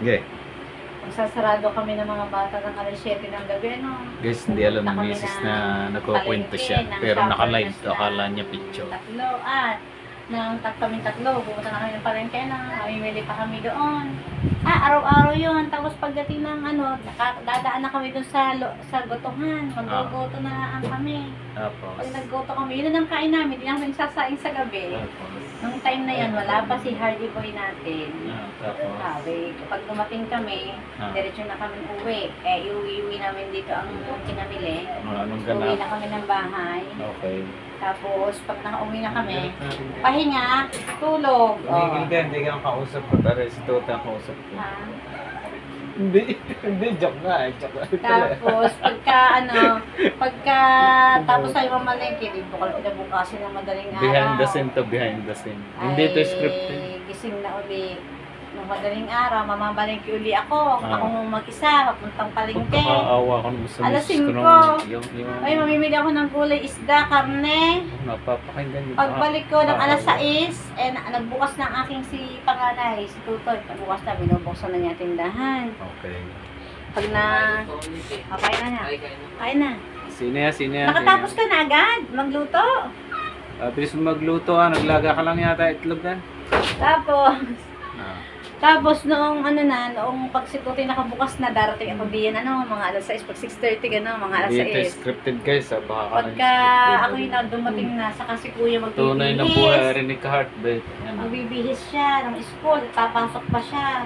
Okay. Magsasarado kami ng mga bata ng alas 7 ng gabi, no? Guys, hindi alam ng misis na nagkukwento siya. Pero naka-live to, akala niya picture. Kami tatlo, pumunta na kami ng palengke na, mamimili pa kami doon. Araw-araw yun. Tapos pagdating ng dadaan na kami doon sa gotohan. Mag-goto na kami. Tapos, Pag nag-goto kami, yun na ang kain namin. Hindi namin nagsasaing sa gabi. Nung time na yan, wala pa si Hardy Boy natin. tapos, Sabi, kapag dumating kami, diretso na kami uwi. Iuwi namin dito ang kinamili. anong Uwi ganap? na kami ng bahay. Okay. Tapos, pag nakauwi na kami, pahinga, tulog. Tumigil ka, hindi ka kausap ko. Pero si Tota ang kausap ko. Hindi, joke nga. Tapos, tapos tayo mamalengke, di ba kung pinabukasin ng madaling araw. Behind the scene to behind the scene. Hindi to scripted. Gising na uli. Nung madaling araw, mamamalengke uli ako. Ako mag-isa, papuntang palengke. Pagkakaawa ko naman sa Alas misis ko 5. Ay, mamimili ako ng gulay, isda, karne. Napapakinggan niyo. Pagbalik ko ng alas 6, nagbukas na ang aking si panganay, si Tutoy. Pagbukas na, binubuksan na niya tindahan. Okay. Pag kain na niya. Kain na. Sino yan? Nakatapos ka na agad, magluto. Bilis mo magluto naglaga ka lang yata itlog na. Tapos noong pag si Tutoy nakabukas na, darating ako diyan, mga alas 6, pag 6:30 gano'n, mga alas 6. Hindi ito scripted guys, baka Pagka ako yung dumating na, saka si Kuya magbibihis. Tunay ng buhay rin ni Ka-Heartbeat. Magbibihis siya ng school, papasok pa siya.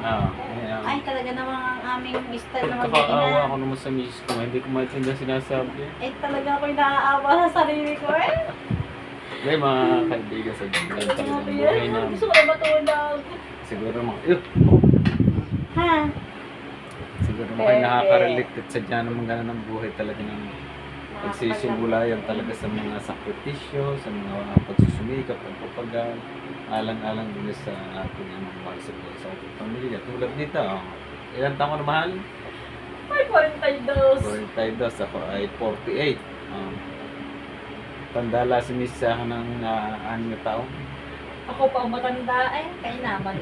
Ay, talaga namang ang aming style na magkakaawa mag-iina. ako naman sa misis ko, hindi ko maintindihan sinasabi. Talaga ako yung naaawa sa sarili ko May mga kaibigan sa dyan talaga ng buhay namin. Gusto ko na matulog. Siguro siguro kayo nakaka-relate at sadya naman gano'n ng buhay talaga ng pagsisimula yan talaga sa mga sakripisyo, sa mga pagsusumikap, pagpapagal, alang-alang din sa ating mahal sa buhay sa ating pamilya. Tulad dito, ilan taon ko na mahal? Ay, 42. 42, ako ay 48. Tandala si Miss sa akin ng 6 taon. Ako pa ang matanda kaya naman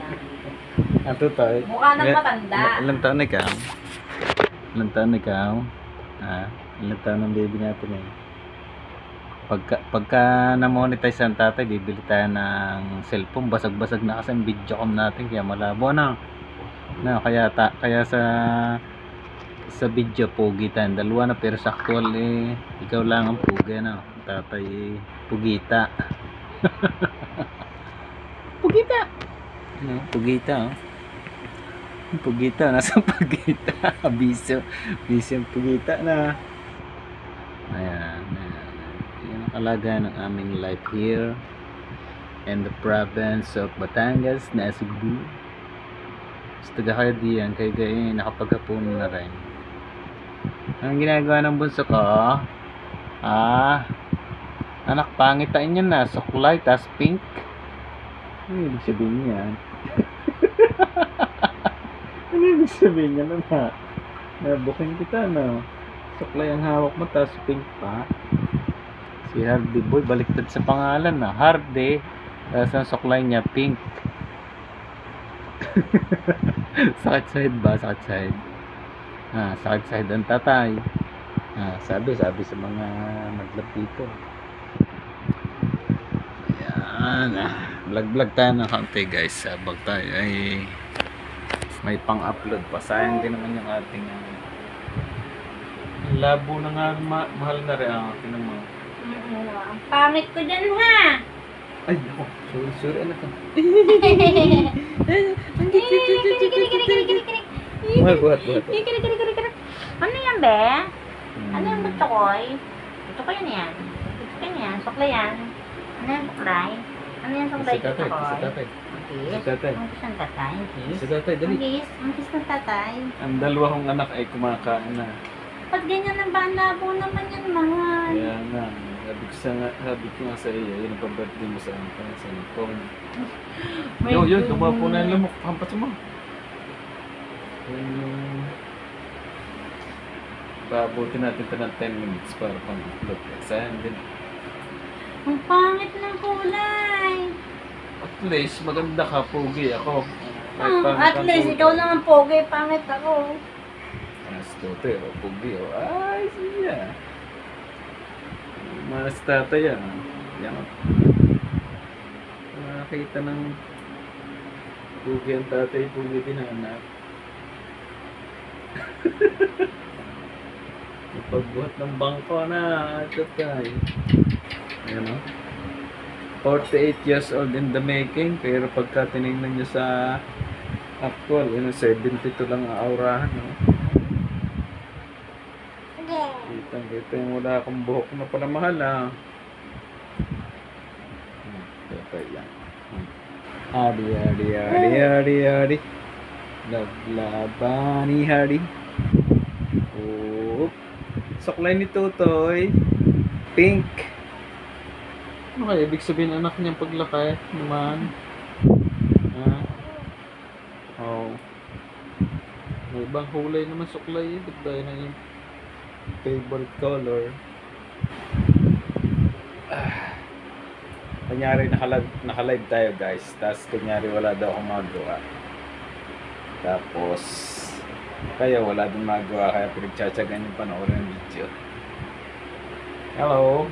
Ang tutoy. Mukha ng matanda. Ilang taon na ikaw? Ilang taon na ikaw? Ilang taon ng baby natin Pagka na-monetize ang tatay, bibili tayo ng cellphone. Basag-basag na kasi ang video cam natin, kaya malabo na. Kaya sa video, pogi tayo. Dalawa na, pero sa actual ikaw lang ang pogi tatay pugita. Pugita. Pugita. Pugita, nasa Pugita. Abiso ang Pugita na. Ayan. Yan ang kalagayan ng aming life here in the province of Batangas, Nasugbu. Gusto kayo diyan, kayo nakapaghapunan na rin. Anong ginagawa ng bunso ko? Anak, pangitain yan na. Suklay, tas pink. Ano ibig sabihin niyan? Ano ibig sabihin niyan nabukin kita suklay ang hawak mo, tas pink pa. Si Hardy Boy baliktad sa pangalan Hardy, tas ang suklay niya pink. Sakit side ba? Sakit side. Sakit side ang tatay. Sabi sa mga nag-vlog dito. Vlog tayo ng kaunti guys. Habang tayo ay may pang-upload pa. Sayang din naman yung ating labo na nga mahal na rin ang ating naman. Ang pangit ko dyan Ay ako, sorry anak ko. Buhat. Ano yan be? Ano yung gusto ko? Gusto ko yan. Suklay yan. Ano yung suklay? Ano yung suklay gusto ko? Si tatay. Ang kiss ng tatay? Si tatay, dali. Ang kiss ng tatay? Ang dalawa kong anak ay kumakain na. Ba't ganyan ang labo naman yan, mahal? Kaya nga, sabi ko nga sa iyo, yun ang birthday mo sa phone. Yun, tumapo na yung lamok. Hampat mo. Babuti natin ito ng 10 minutes para pang-upload. Sayang din. Ang pangit ng kulay. At least, maganda ka, pogi ako. At least, ikaw naman pogi, pangit ako. Mas tote, o pugi, o. Ay, siya. Mas tatay yan. Yan. Nakakita ng pugi ang tatay, pugi din ang anak. Pagbuhat ng bangko na, tatay. Ayan o. 48 years old in the making, pero pagka tinignan nyo sa actual, 72 lang ang aurahan. No? Kita yung wala akong buhok na pala mahal ah. Tatay yan. Hadi, hadi, hadi, hadi, hadi. Lablabani, hadi. Oh. Suklay ni Totoy. Pink. Ano kaya ibig sabihin anak niyang paglaki naman? Ha? Oh. May ibang kulay naman suklay. Dahil na yung favorite color. Kunyari naka-live tayo guys. Tapos kunyari wala daw akong magawa. Tapos kaya wala din magawa. Kaya pinagtsatsagan yung panoorin ng video. Hello.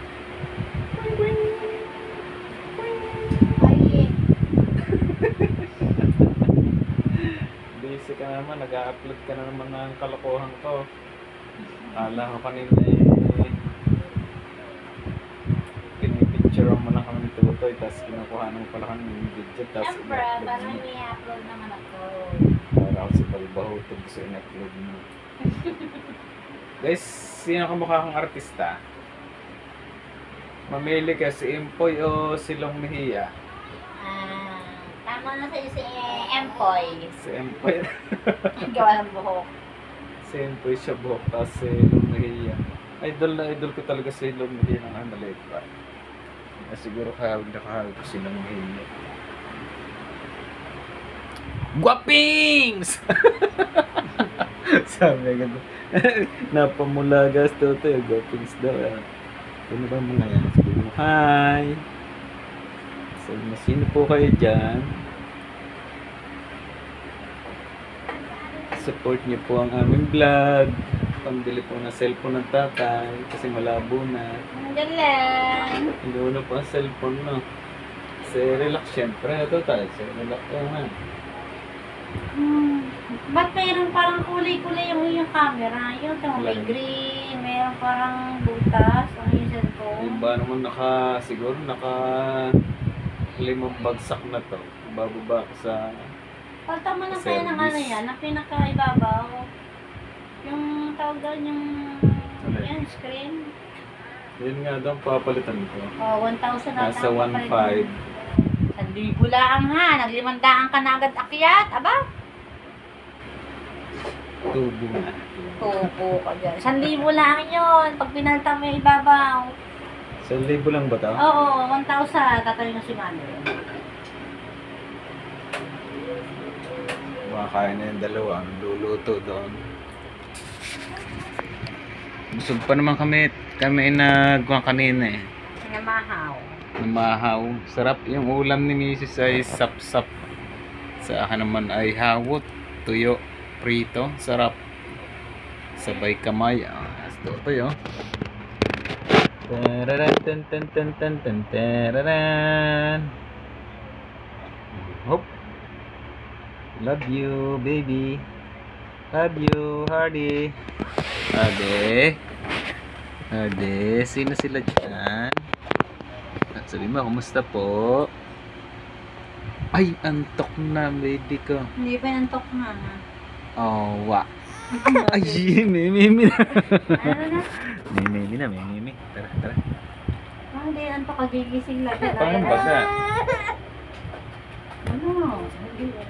Busy ka naman. Nag-upload ka na naman ng kalokohan ko. Kala ko kanina pinipicture mo na kami ni Tutoy, tapos kinukuha mo pala kami ng video, tapos Siyempre, parang i-upload naman ako. para ako si Balbahutog gusto in-upload mo. Guys, sino kamukha kong artista? Mamili ka si Empoy o si Long Mejia? Tama na sa'yo si Empoy. Si Empoy. Gawa ng buhok. Si Empoy siya buhok, tapos si Long Mejia. Idol na idol ko talaga si Long Mejia ng maliit pa. Siguro nakahawag ko si Long Mejia. Guwapings! Sabi ka doon. Napamulagas to ito yung guwapings daw. Ano ba mga yan? Sabi mo, hi! So, sino po kayo dyan? Support niyo po ang aming vlog. Pambili po ng cellphone ng tatay kasi malabo na. Ang galing. Hindi na po ang cellphone, no? Kasi relax syempre. Ito tayo. So, relax naman. Ba't mayroon parang kulay-kulay yung iyong camera? Yung may green, mayroon parang butas ang iyong cellphone. Yung ba naman siguro naka 5 bagsak na to. Bababa ko sa Palta mo na kaya ng ano yan, ang pinaka-ibabaw. Yung tawag doon yung yan, screen. Yun nga daw papalitan ko. Oh, 1,000 na. Nasa 1.5. 1,000 lang ha. Nag-500 ka na agad akyat. Aba? Tubo na. Tubo ka dyan. 1,000 lang yun. Pag pinalta mo yung ibabaw. 1,000 lang ba to? Oo, 1,000. Tatawin na si Mano. Makakain na yung dalawa. Luluto doon. Busog pa naman kami nagkuha kanina eh. Namahaw. Namahaw. Sarap yung ulam ni Mrs. ay sap-sap. Sa akin naman ay hawot, tuyo, prito. Sarap. Sabay kamay. Ito yun. Tararan, tan tan tan tan tan tararan. Hop. Love you, baby. Love you, Hardy. Ade. Ade, sino sila dyan? At sabi mo, kumusta po? Ay, antok na, baby ko. Hindi pa nantok na. Oh, wa. Ay, mimi na. Ano na? Mimi na, mimi. Tara, tara. Hindi, antok ka gigising lang. Paano ba siya? Ano? Hindi.